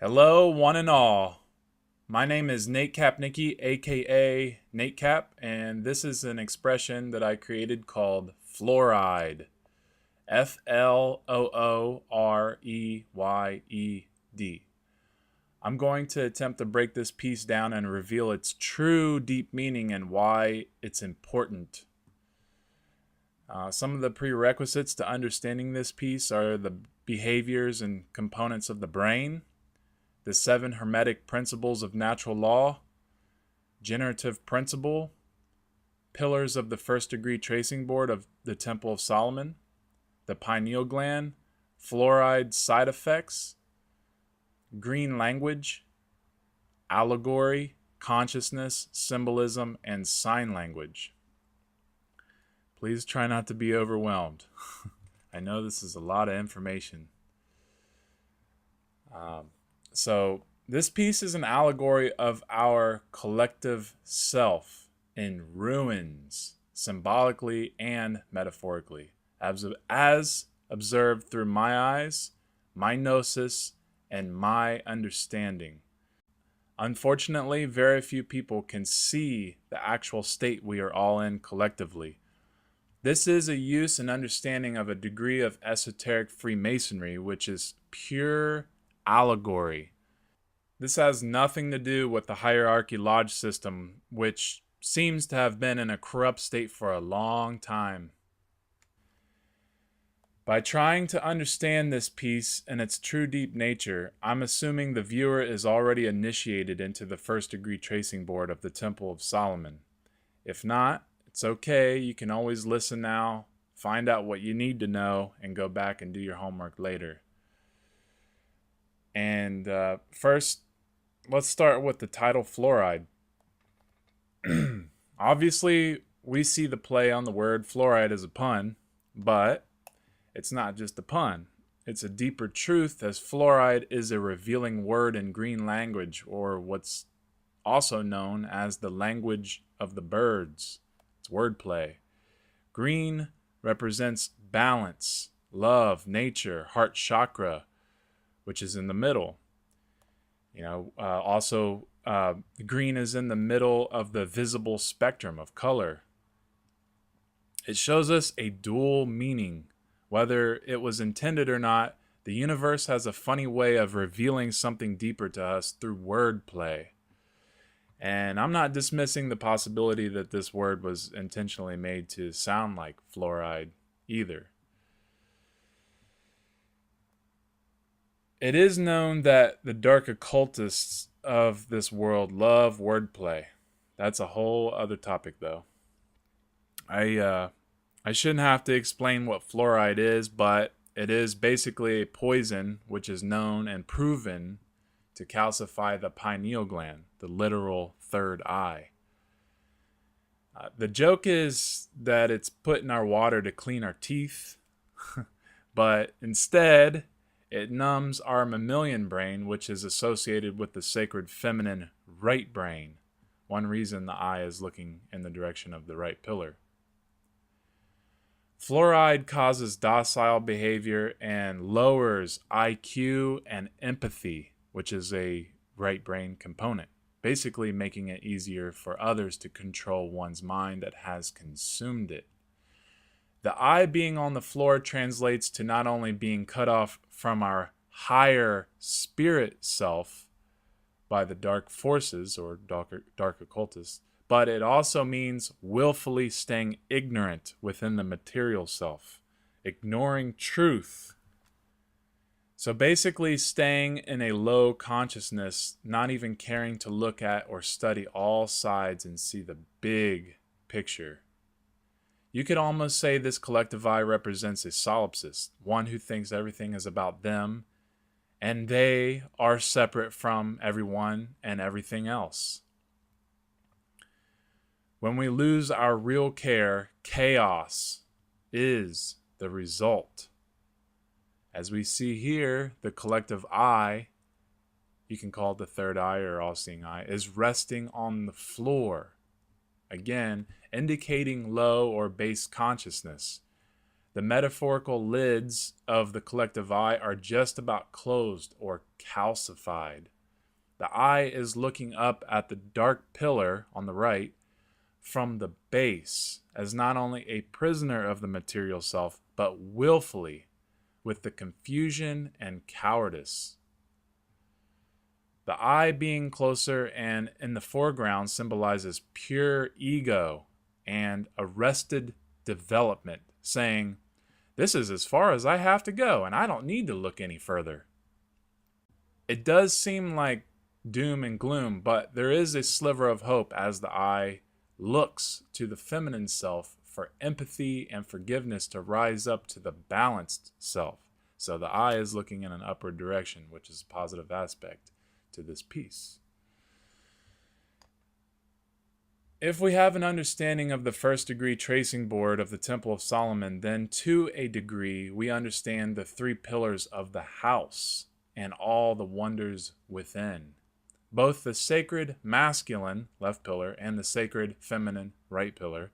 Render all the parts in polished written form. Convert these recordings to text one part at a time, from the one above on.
Hello, one and all. My name is Nate Capnicki, aka Nate Cap, and this is an expression that I created called Flooreyed. Flooreyed. I'm going to attempt to break this piece down and reveal its true deep meaning and why it's important. Some of the prerequisites to understanding this piece are the behaviors and components of the brain, the 7 Hermetic principles of natural law, generative principle, pillars of the first degree tracing board of the Temple of Solomon, the pineal gland, fluoride side effects, green language, allegory, consciousness, symbolism, and sign language. Please try not to be overwhelmed. I know this is a lot of information. So this piece is an allegory of our collective self in ruins, symbolically and metaphorically, as observed through my eyes, my gnosis, and my understanding. Unfortunately, very few people can see the actual state we are all in collectively. This is a use and understanding of a degree of esoteric Freemasonry, which is pure allegory. This has nothing to do with the hierarchy lodge system, which seems to have been in a corrupt state for a long time. By trying to understand this piece and its true deep nature, I'm assuming the viewer is already initiated into the first degree tracing board of the Temple of Solomon. If not, it's okay. You can always listen now, find out what you need to know, and go back and do your homework later. And first, let's start with the title Flooreyed. Obviously, we see the play on the word fluoride as a pun, but it's not just a pun. It's a deeper truth, as fluoride is a revealing word in green language, or what's also known as the language of the birds. It's wordplay. Green represents balance, love, nature, heart chakra, which is in the middle. Also, green is in the middle of the visible spectrum of color. It shows us a dual meaning. Whether it was intended or not, the universe has a funny way of revealing something deeper to us through wordplay. And I'm not dismissing the possibility that this word was intentionally made to sound like fluoride either. It is known that the dark occultists of this world love wordplay. That's a whole other topic, though. I shouldn't have to explain what fluoride is, but it is basically a poison which is known and proven to calcify the pineal gland, the literal third eye. The joke is that it's put in our water to clean our teeth, but instead it numbs our mammalian brain, which is associated with the sacred feminine right brain. One reason the eye is looking in the direction of the right pillar. Fluoride causes docile behavior and lowers IQ and empathy, which is a right brain component, basically making it easier for others to control one's mind that has consumed it. The eye being on the floor translates to not only being cut off from our higher spirit self by the dark forces or dark occultists, but it also means willfully staying ignorant within the material self, ignoring truth. So basically staying in a low consciousness, not even caring to look at or study all sides and see the big picture. You could almost say this collective eye represents a solipsist, one who thinks everything is about them and they are separate from everyone and everything else. When we lose our real care, chaos is the result. As we see here, the collective eye, you can call it the third eye or all-seeing eye, is resting on the floor. Again, indicating low or base consciousness. The metaphorical lids of the collective eye are just about closed or calcified. The eye is looking up at the dark pillar on the right from the base as not only a prisoner of the material self, but willfully with the confusion and cowardice. The eye being closer and in the foreground symbolizes pure ego and arrested development, saying, "This is as far as I have to go, and I don't need to look any further." It does seem like doom and gloom, but there is a sliver of hope as the eye looks to the feminine self for empathy and forgiveness to rise up to the balanced self. So the eye is looking in an upward direction, which is a positive aspect to this piece. If we have an understanding of the first degree tracing board of the Temple of Solomon, then to a degree we understand the three pillars of the house and all the wonders within. Both the sacred masculine left pillar and the sacred feminine right pillar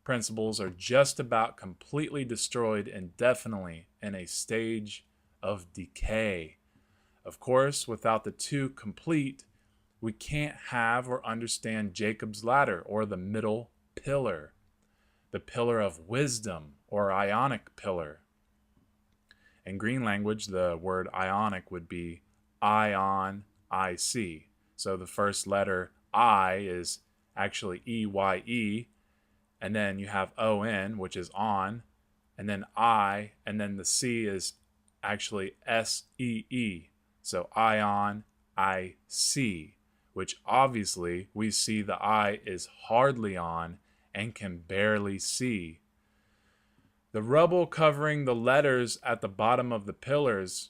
principles are just about completely destroyed indefinitely in a stage of decay. Of course, without the two complete, we can't have or understand Jacob's ladder or the middle pillar, the pillar of wisdom or ionic pillar. In green language, the word ionic would be ion, IC. So the first letter I is actually EYE, and then you have ON, which is on, and then I, and then the C is actually SEE. So ion, IC, which obviously we see the eye is hardly on and can barely see. The rubble covering the letters at the bottom of the pillars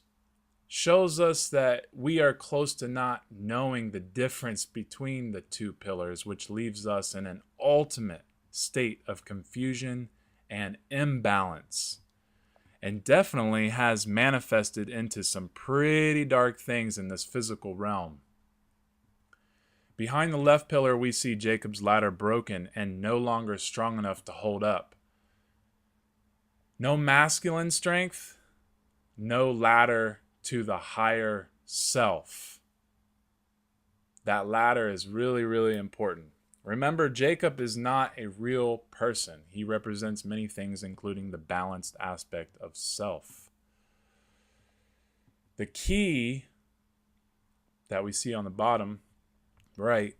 shows us that we are close to not knowing the difference between the two pillars, which leaves us in an ultimate state of confusion and imbalance, and definitely has manifested into some pretty dark things in this physical realm. Behind the left pillar, we see Jacob's ladder broken and no longer strong enough to hold up. No masculine strength, no ladder to the higher self. That ladder is really, really important. Remember, Jacob is not a real person. He represents many things, including the balanced aspect of self. The key that we see on the bottom right,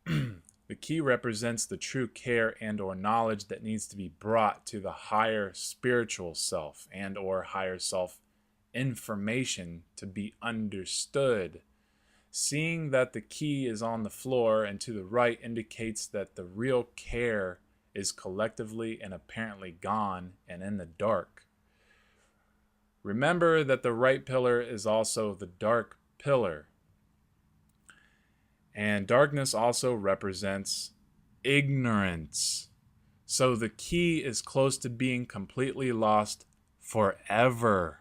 the key represents the true care and or knowledge that needs to be brought to the higher spiritual self and or higher self information to be understood. Seeing that the key is on the floor and to the right indicates that the real care is collectively and apparently gone and in the dark. Remember that the right pillar is also the dark pillar. And darkness also represents ignorance. So the key is close to being completely lost forever.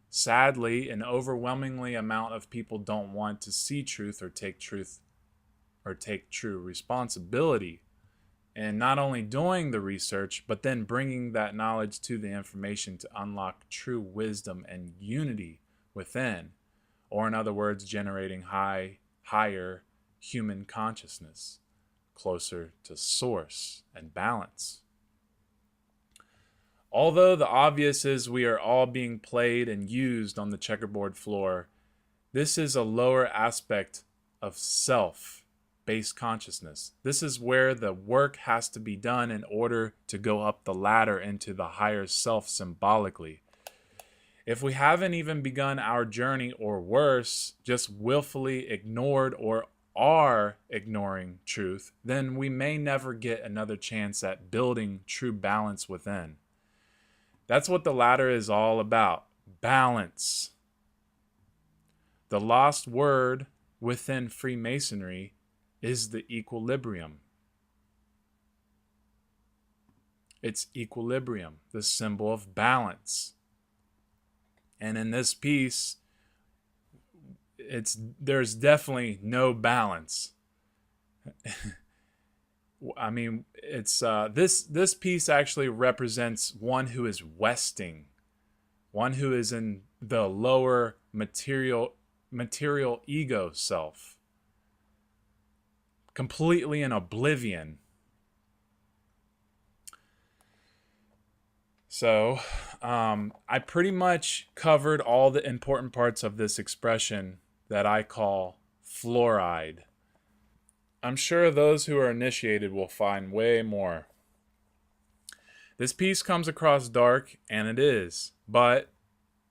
Sadly, an overwhelmingly amount of people don't want to see truth or take true responsibility. And not only doing the research, but then bringing that knowledge to the information to unlock true wisdom and unity within. Or in other words, generating higher human consciousness, closer to source and balance. Although the obvious is we are all being played and used on the checkerboard floor, this is a lower aspect of self-based consciousness. This is where the work has to be done in order to go up the ladder into the higher self symbolically. If we haven't even begun our journey, or worse, just willfully ignored or are ignoring truth, then we may never get another chance at building true balance within. That's what the ladder is all about. Balance. The lost word within Freemasonry is the equilibrium. It's equilibrium, the symbol of balance. And in this piece, there's definitely no balance. I mean, it's this piece actually represents one who is westing, one who is in the lower material ego self, completely in oblivion. So, I pretty much covered all the important parts of this expression that I call fluoride. I'm sure those who are initiated will find way more. This piece comes across dark, and it is, but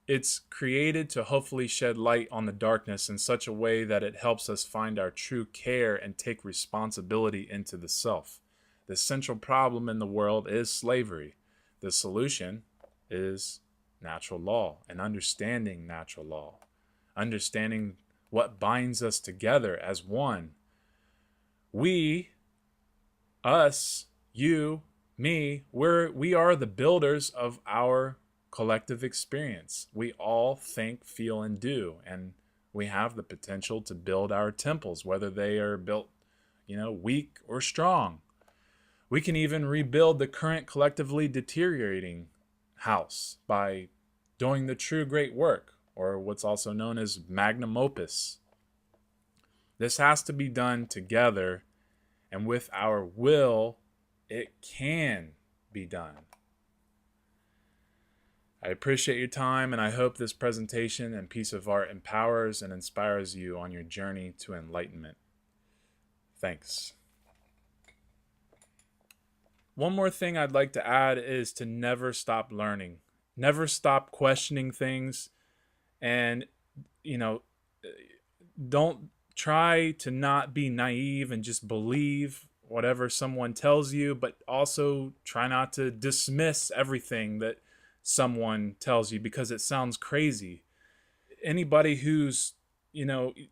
it's created to hopefully shed light on the darkness in such a way that it helps us find our true care and take responsibility into the self. The central problem in the world is slavery. The solution is natural law and understanding natural law, understanding what binds us together as one. We, us, you, me, we are the builders of our collective experience. We all think, feel, and do, and we have the potential to build our temples, whether they are built, weak or strong. We can even rebuild the current collectively deteriorating house by doing the true great work, or what's also known as magnum opus. This has to be done together, and with our will, it can be done. I appreciate your time, and I hope this presentation and piece of art empowers and inspires you on your journey to enlightenment. Thanks. One more thing I'd like to add is to never stop learning. Never stop questioning things, and, don't try to not be naive and just believe whatever someone tells you, but also try not to dismiss everything that someone tells you because it sounds crazy. Anybody who's,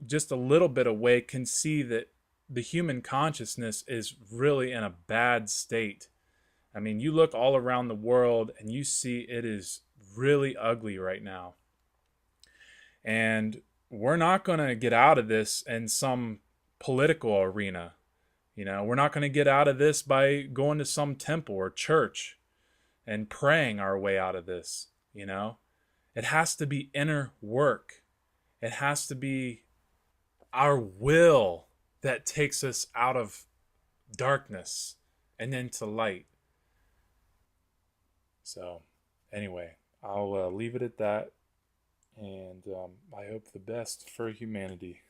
just a little bit awake can see that the human consciousness is really in a bad state. I mean, you look all around the world and you see it is really ugly right now. And we're not going to get out of this in some political arena. We're not going to get out of this by going to some temple or church and praying our way out of this. It has to be inner work. It has to be our will that takes us out of darkness and into light. So, anyway, I'll leave it at that. And I hope the best for humanity.